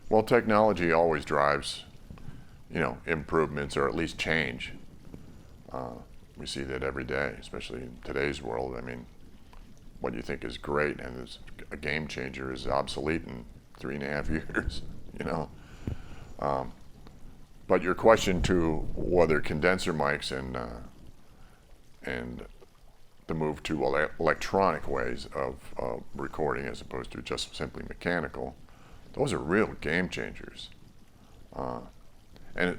Well, technology always drives, improvements or at least change. We see that every day, especially in today's world. I mean, what you think is great and is a game changer is obsolete in 3.5 years, But your question to whether condenser mics and the move to electronic ways of recording as opposed to just simply mechanical, those are real game changers. And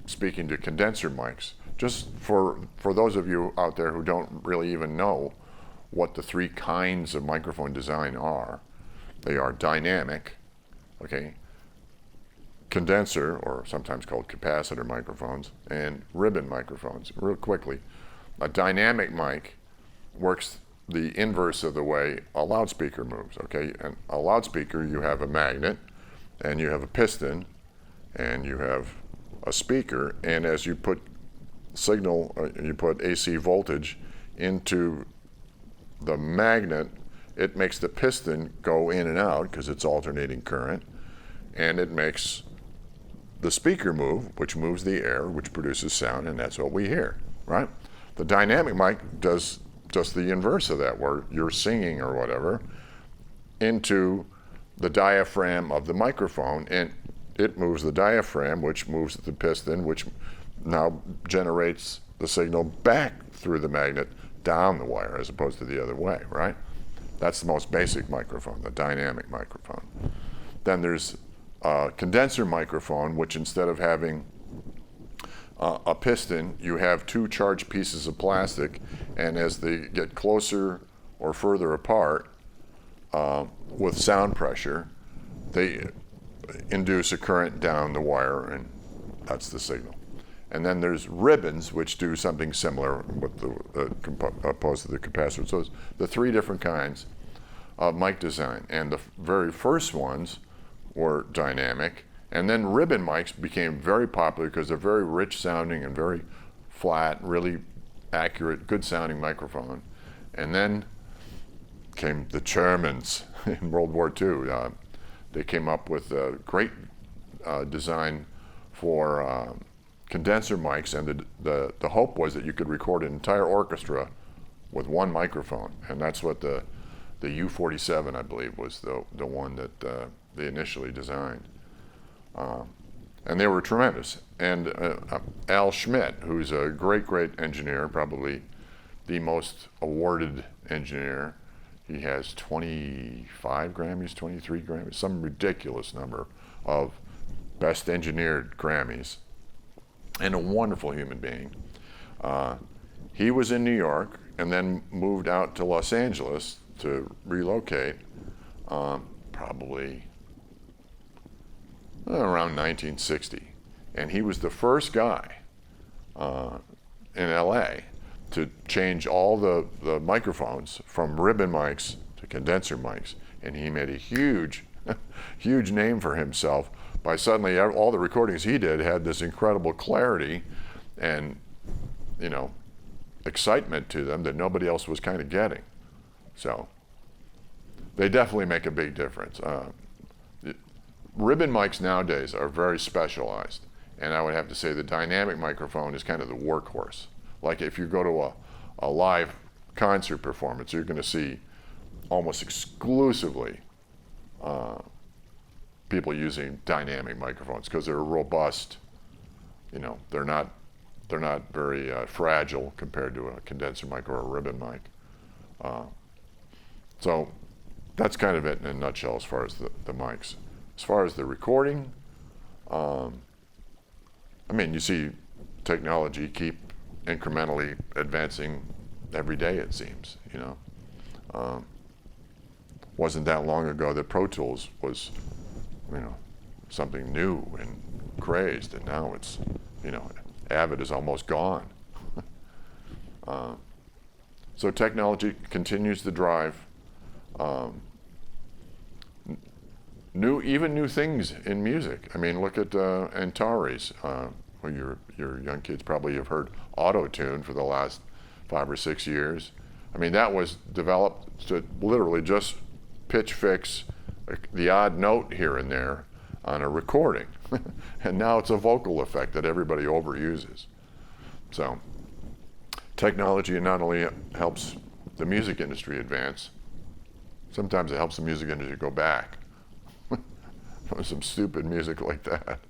speaking to condenser mics, just for those of you out there who don't really even know what the three kinds of microphone design are, they are dynamic, okay, condenser, or sometimes called capacitor microphones, and ribbon microphones. Real quickly, a dynamic mic works the inverse of the way a loudspeaker moves, okay? And a loudspeaker, you have a magnet, and you have a piston, and you have a speaker, and as you put signal, you put AC voltage into the magnet, it makes the piston go in and out because it's alternating current, and it makes the speaker move, which moves the air, which produces sound, and that's what we hear, right? The dynamic mic does just the inverse of that, where you're singing or whatever into the diaphragm of the microphone, and it moves the diaphragm, which moves the piston, which now generates the signal back through the magnet down the wire as opposed to the other way, right? That's the most basic microphone, the dynamic microphone. Then there's a condenser microphone, which instead of having a piston, you have two charged pieces of plastic, and as they get closer or further apart with sound pressure, they induce a current down the wire, and that's the signal. And then there's ribbons, which do something similar with opposed to the capacitor. So it's the three different kinds of mic design. And the very first ones were dynamic, and then ribbon mics became very popular because they're very rich sounding and very flat, really accurate, good sounding microphone. And then came the Germans in World War II. They came up with a great design for condenser mics, and the hope was that you could record an entire orchestra with one microphone, and that's what the U-47, I believe, was the one that they initially designed. And they were tremendous. And Al Schmidt, who's a great, great engineer, probably the most awarded engineer, he has 25 Grammys, 23 Grammys, some ridiculous number of best engineered Grammys, and a wonderful human being. He was in New York and then moved out to Los Angeles to relocate, probably around 1960. And he was the first guy in LA to change all the microphones from ribbon mics to condenser mics. And he made a huge, huge name for himself by suddenly all the recordings he did had this incredible clarity and, excitement to them that nobody else was kind of getting. So they definitely make a big difference. Ribbon mics nowadays are very specialized, and I would have to say the dynamic microphone is kind of the workhorse. Like if you go to a live concert performance, you're going to see almost exclusively people using dynamic microphones because they're robust. They're not very fragile compared to a condenser mic or a ribbon mic. So that's kind of it in a nutshell as far as the mics. As far as the recording, you see technology keep incrementally advancing every day, it seems. Wasn't that long ago that Pro Tools was, something new and crazed, and now it's, Avid is almost gone. So technology continues to drive new things in music. Look at Antares. Well, your young kids probably have heard auto-tune for the last 5 or 6 years. That was developed to literally just pitch fix the odd note here and there on a recording. And now it's a vocal effect that everybody overuses. So technology not only helps the music industry advance, sometimes it helps the music industry go back. Some stupid music like that.